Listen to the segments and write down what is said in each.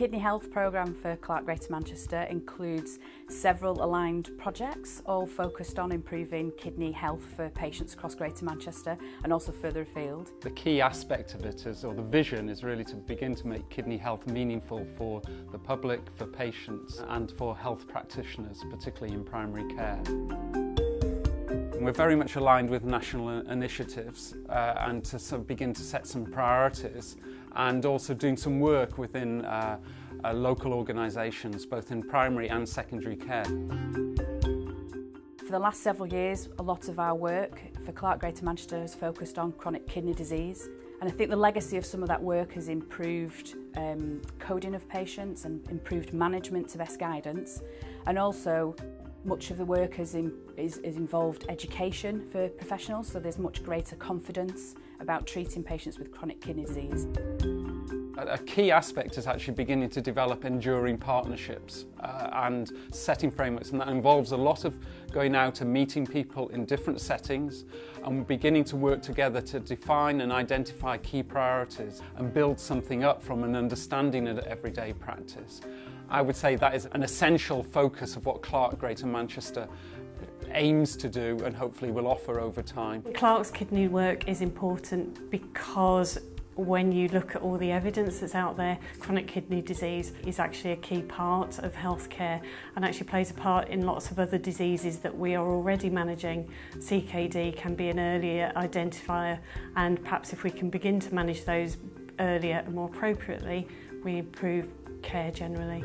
kidney health programme for CLAHRC Greater Manchester includes several aligned projects, all focused on improving kidney health for patients across Greater Manchester and also further afield. The key aspect of it is, or the vision, is really to begin to make kidney health meaningful for the public, for patients and for health practitioners, particularly in primary care. We're very much aligned with national initiatives and to sort of begin to set some priorities, and also doing some work within local organisations, both in primary and secondary care. For the last several years, a lot of our work for CLAHRC Greater Manchester has focused on chronic kidney disease, and I think the legacy of some of that work has improved coding of patients and improved management to best guidance, and also much of the work is involved education for professionals, so there's much greater confidence about treating patients with chronic kidney disease. A key aspect is actually beginning to develop enduring partnerships and setting frameworks, and that involves a lot of going out and meeting people in different settings and beginning to work together to define and identify key priorities and build something up from an understanding of everyday practice. I would say that is an essential focus of what CLAHRC Greater Manchester aims to do and hopefully will offer over time. CLAHRC's kidney work is important because when you look at all the evidence that's out there, chronic kidney disease is actually a key part of healthcare and actually plays a part in lots of other diseases that we are already managing. CKD can be an earlier identifier, and perhaps if we can begin to manage those earlier and more appropriately, we improve care generally.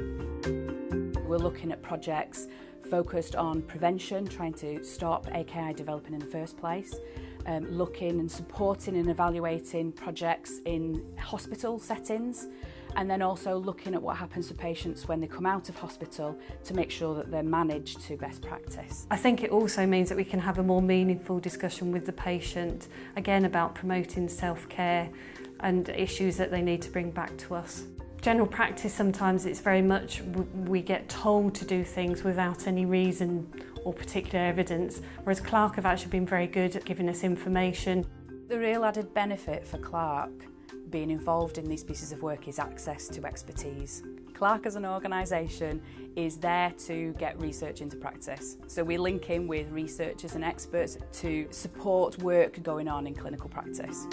We're looking at projects focused on prevention, trying to stop AKI developing in the first place, looking and supporting and evaluating projects in hospital settings, and then also looking at what happens to patients when they come out of hospital to make sure that they're managed to best practice. I think it also means that we can have a more meaningful discussion with the patient, again about promoting self-care and issues that they need to bring back to us. General practice, sometimes it's very much we get told to do things without any reason or particular evidence, whereas CLAHRC have actually been very good at giving us information. The real added benefit for CLAHRC being involved in these pieces of work is access to expertise. CLAHRC as an organisation is there to get research into practice. So we link in with researchers and experts to support work going on in clinical practice.